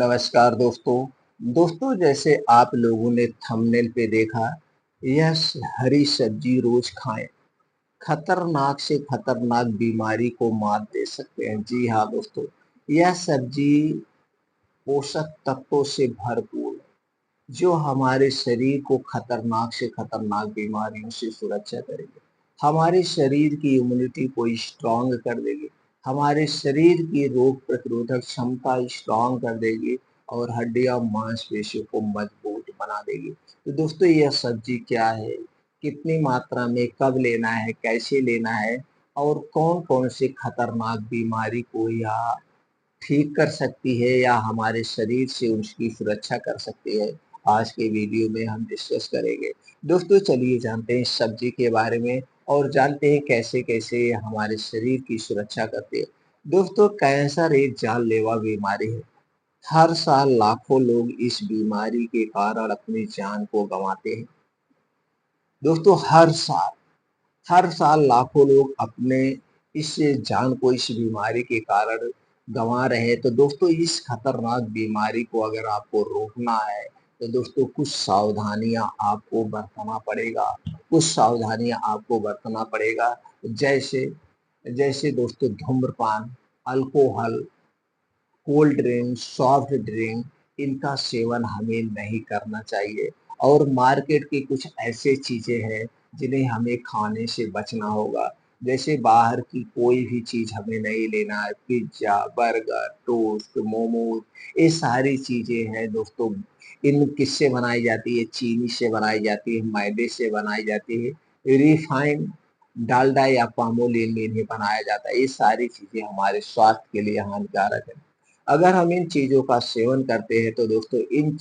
नमस्कार दोस्तों जैसे आप लोगों ने थंबनेल पे देखा। यह हरी सब्जी रोज खाएं, खतरनाक से खतरनाक बीमारी को मात दे सकते हैं। जी हाँ दोस्तों, यह सब्जी पोषक तत्वों से भरपूर है जो हमारे शरीर को खतरनाक से खतरनाक बीमारियों से सुरक्षा करेगी, हमारे शरीर की इम्यूनिटी को स्ट्रांग कर देगी, हमारे शरीर की रोग प्रतिरोधक क्षमता स्ट्रांग कर देगी और हड्डियां मांसपेशियों को मजबूत बना देगी। तो दोस्तों, यह सब्जी क्या है, कितनी मात्रा में, कब लेना है, कैसे लेना है और कौन कौन से खतरनाक बीमारी को यह ठीक कर सकती है या हमारे शरीर से उसकी सुरक्षा कर सकती है, आज के वीडियो में हम डिस्कस करेंगे। दोस्तों चलिए जानते हैं इस सब्जी के बारे में और जानते हैं कैसे कैसे ये हमारे शरीर की सुरक्षा करती है। दोस्तों, कैंसर एक जानलेवा बीमारी है। हर साल लाखों लोग इस बीमारी के कारण अपनी जान को गंवाते हैं। दोस्तों, हर साल लाखों लोग अपने इस जान को इस बीमारी के कारण गंवा रहे हैं। तो दोस्तों, इस खतरनाक बीमारी को अगर आपको रोकना है तो दोस्तों कुछ सावधानियां आपको बरतना पड़ेगा। जैसे जैसे दोस्तों धूम्रपान, alcohol, cold drink, soft drink, इनका सेवन हमें नहीं करना चाहिए। और मार्केट की कुछ ऐसे चीज़ें हैं जिन्हें हमें खाने से बचना होगा। जैसे बाहर की कोई भी चीज़ हमें नहीं लेना है, पिज़्ज़ा, बर्गर, टोस्ट, मोमोज़, ये सारी चीज़ें हैं दोस्तों। इन किससे बनाई जाती है? चीनी से बनाई जाती है, मैदे से बनाई जाती है, रिफाइंड डालडा या पाम ऑयल में इन्हें बनाया जाता है। ये सारी चीज़ें हमारे स्वास्थ्य के लिए हानिकारक है। अगर हम इन चीज़ों का सेवन करते हैं तो दोस्तों इन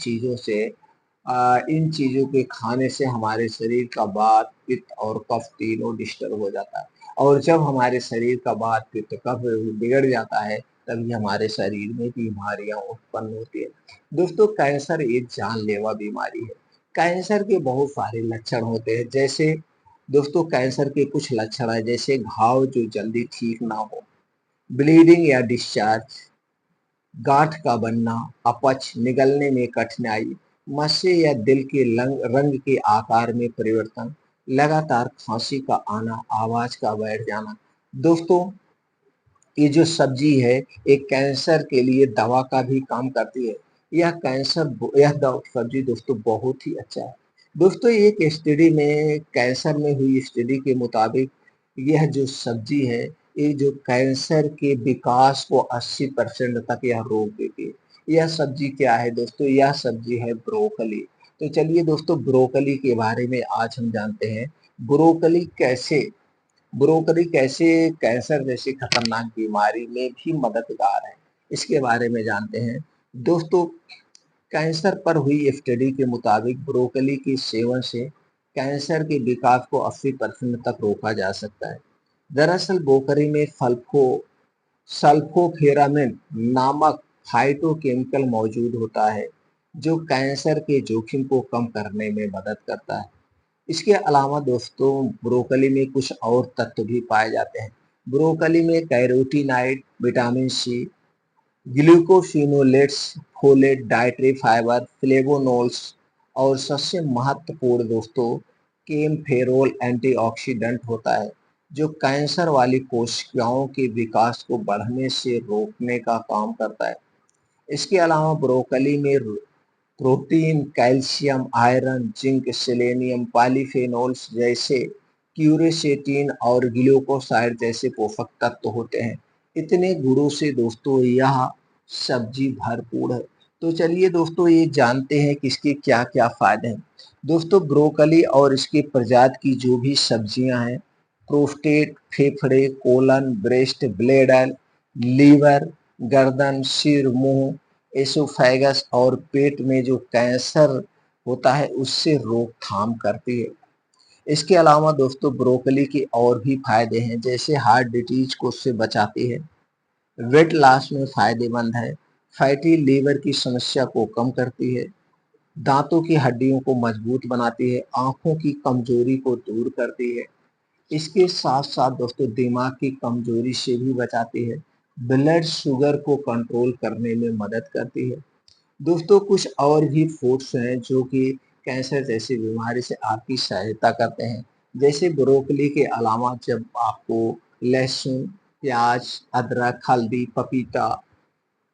चीज़ों के खाने से हमारे शरीर का वात, पित्त और कफ तीनों डिस्टर्ब हो जाता है। और जब हमारे शरीर का वात, पित्त, कफ बिगड़ जाता है तभी हमारे शरीर में बीमारियां उत्पन्न होती है। दोस्तों, कैंसर एक जानलेवा बीमारी है। कैंसर के बहुत सारे लक्षण होते हैं। जैसे दोस्तों, कैंसर के कुछ लक्षण है, जैसे घाव जो जल्दी ठीक ना हो, ब्लीडिंग या डिस्चार्ज, गांठ का बनना, अपच, निगलने में कठिनाई, मस्से या दिल के रंग के आकार में परिवर्तन, लगातार खांसी का आना, आवाज का बैठ जाना। दोस्तों, ये जो सब्जी है एक कैंसर के लिए दवा का भी काम करती है। सब्जी दोस्तों बहुत ही अच्छा है। दोस्तों, एक स्टडी में कैंसर में हुई स्टडी के मुताबिक यह जो सब्जी है, ये जो कैंसर के विकास को 80% तक यह रोक देती है। यह सब्जी क्या है दोस्तों? यह सब्जी है ब्रोकली। तो चलिए दोस्तों, ब्रोकली के बारे में आज हम जानते हैं। ब्रोकली कैसे ब्रोकली कैसे कैंसर जैसी खतरनाक बीमारी में भी मददगार है, इसके बारे में जानते हैं। दोस्तों, कैंसर पर हुई स्टडी के मुताबिक ब्रोकली के सेवन से कैंसर के विकास को 80% तक रोका जा सकता है। दरअसल ब्रोकली में सल्फोफेरामिन नामक फाइटोकेमिकल मौजूद होता है जो कैंसर के जोखिम को कम करने में मदद करता है। इसके अलावा दोस्तों, ब्रोकली में कुछ और तत्व भी पाए जाते हैं। ब्रोकली में carotenoid, vitamin C, glucosinolates, folate, dietary fibre, flavonols और सबसे महत्वपूर्ण दोस्तों केमफेरोल एंटीऑक्सीडेंट होता है जो कैंसर वाली कोशिकाओं के विकास को बढ़ने से रोकने का काम करता है। इसके अलावा ब्रोकली में protein, calcium, iron, zinc, selenium, polyphenols जैसे क्यूरेसेटिन और ग्लूकोसाइड जैसे पोषक तत्व होते हैं। इतने गुणों से दोस्तों यह सब्जी भरपूर है। तो चलिए दोस्तों, ये जानते हैं कि इसके क्या क्या फायदे हैं। दोस्तों, ब्रोकली और इसकी प्रजाति की जो भी सब्जियां हैं, प्रोस्टेट, फेफड़े, कोलन, ब्रेस्ट, ब्लेडर, लीवर, गर्दन, सिर, मुंह, एसोफेगस और पेट में जो कैंसर होता है उससे रोकथाम करती है। इसके अलावा दोस्तों, ब्रोकली के और भी फायदे हैं, जैसे हार्ट डिजीज को उससे बचाती है, वेट लॉस में फायदेमंद है, फैटी लीवर की समस्या को कम करती है, दांतों की हड्डियों को मजबूत बनाती है, आंखों की कमजोरी को दूर करती है। इसके साथ साथ दोस्तों दिमाग की कमजोरी से भी बचाती है, ब्लड शुगर को कंट्रोल करने में मदद करती है, दोस्तों कुछ और भी फूड्स हैं जो कि कैंसर जैसी बीमारी से आपकी सहायता करते हैं। जैसे ब्रोकली के अलावा जब आपको लहसुन, प्याज, अदरक, हल्दी, पपीता,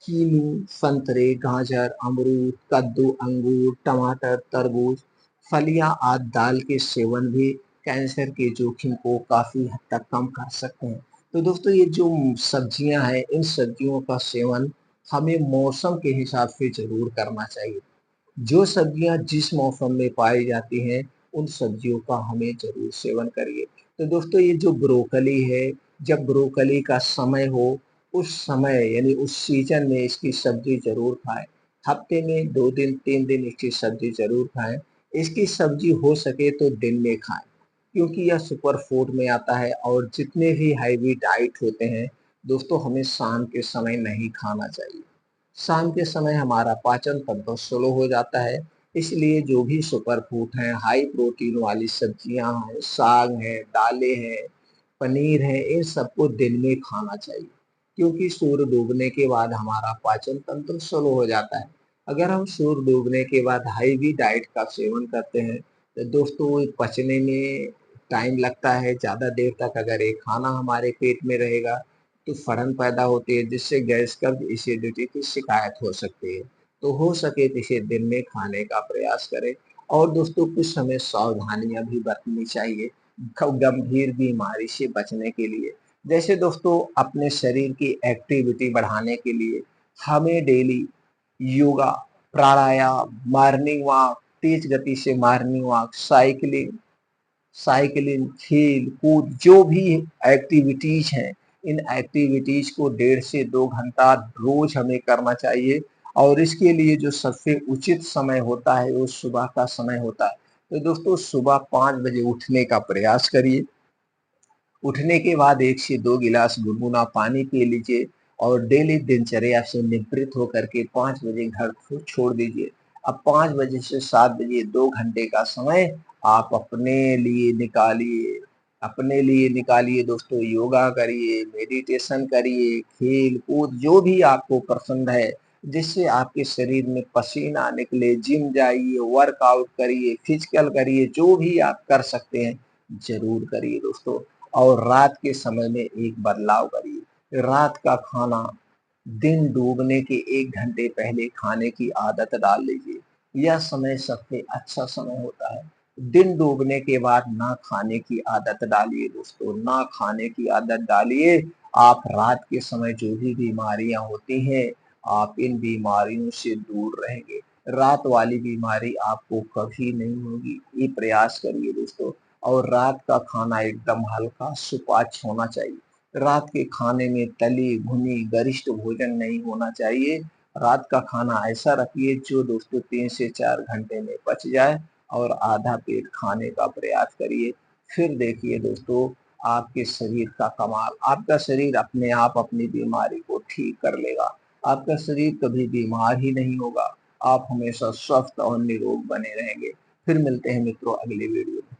कीनू, संतरे, गाजर, अमरूद, कद्दू, अंगूर, टमाटर, तरबूज, फलियां आदि दाल के सेवन भी कैंसर के जोखिम को काफ़ी हद तक कम कर सकते हैं। तो दोस्तों ये जो सब्जियां हैं, इन सब्जियों का सेवन हमें मौसम के हिसाब से ज़रूर करना चाहिए। जो सब्जियां जिस मौसम में पाई जाती हैं, उन सब्जियों का हमें ज़रूर सेवन करिए। तो दोस्तों ये जो ब्रोकली है, जब ब्रोकली का समय हो, उस समय यानी उस सीज़न में इसकी सब्ज़ी ज़रूर खाएँ। हफ्ते में 2 दिन, 3 दिन इसकी सब्ज़ी ज़रूर खाएँ। इसकी सब्ज़ी हो सके तो दिन में खाएँ, क्योंकि यह सुपर फूड में आता है और जितने भी हेवी डाइट होते हैं, दोस्तों हमें शाम के समय नहीं खाना चाहिए। शाम के समय हमारा पाचन तंत्र स्लो हो जाता है, इसलिए जो भी सुपर फूड हैं, हाई प्रोटीन वाली सब्जियां हैं, साग हैं, दालें हैं, पनीर है, इन सबको दिन में खाना चाहिए, क्योंकि सूर्य डूबने के बाद हमारा पाचन तंत्र स्लो हो जाता है। अगर हम सूर्य डूबने के बाद हैवी डाइट का सेवन करते हैं, तो दोस्तों ये पचने में टाइम लगता है, ज़्यादा देर तक अगर ये खाना हमारे पेट में रहेगा तो सड़न पैदा होती है, जिससे गैस, कब्ज, एसिडिटी की शिकायत हो सकती है। तो हो सके तो इसे दिन में खाने का प्रयास करें। और दोस्तों कुछ हमें सावधानियां भी बरतनी चाहिए गंभीर बीमारी से बचने के लिए। जैसे दोस्तों अपने शरीर की एक्टिविटी बढ़ाने के लिए हमें डेली योगा, प्राणायाम, मॉर्निंग वॉक, तेज गति से मॉर्निंग वॉक, साइकिलिंग, खेल-कूद जो भी एक्टिविटीज़ हैं, इन एक्टिविटीज़ को 1.5 से 2 घंटा रोज़ हमें करना चाहिए और इसके लिए जो सबसे उचित समय होता है, वो सुबह का समय होता है। तो दोस्तों सुबह 5 बजे उठने का प्रयास करिए। उठने के बाद 1 से 2 गिलास गुनगुना पानी पी लीजिए और डेली दिनचर्या से निवृत्त होकर के 5 बजे घर को छोड़ दीजिए। अब 5 बजे से 7 बजे 2 घंटे का समय आप अपने लिए निकालिए दोस्तों, योगा करिए, मेडिटेशन करिए, खेल-कूद जो भी आपको पसंद है, जिससे आपके शरीर में पसीना निकले, जिम जाइए, वर्कआउट करिए, फिजिकल करिए, जो भी आप कर सकते हैं, ज़रूर करिए दोस्तों। और रात के समय में एक बदलाव करिए। रात का खाना दिन डूबने के 1 घंटे पहले खाने की आदत डाल लीजिए। यह समय सबसे अच्छा समय होता है। दिन डूबने के बाद ना खाने की आदत डालिए दोस्तों, ना खाने की आदत डालिए। आप रात के समय जो भी बीमारियाँ होती हैं, आप इन बीमारियों से दूर रहेंगे। रात वाली बीमारी आपको कभी नहीं होगी, ये प्रयास करिए दोस्तों। और रात का खाना एकदम हल्का सुपाच्य होना चाहिए। रात के खाने में तली भुनी गरिष्ठ भोजन नहीं होना चाहिए। रात का खाना ऐसा रखिए जो दोस्तों 3 से 4 घंटे में पच जाए और आधा पेट खाने का प्रयास करिए। फिर देखिए दोस्तों आपके शरीर का कमाल, आपका शरीर अपने आप अपनी बीमारी को ठीक कर लेगा। आपका शरीर कभी बीमार ही नहीं होगा। आप हमेशा स्वस्थ और निरोग बने रहेंगे। फिर मिलते हैं मित्रों अगले वीडियो में।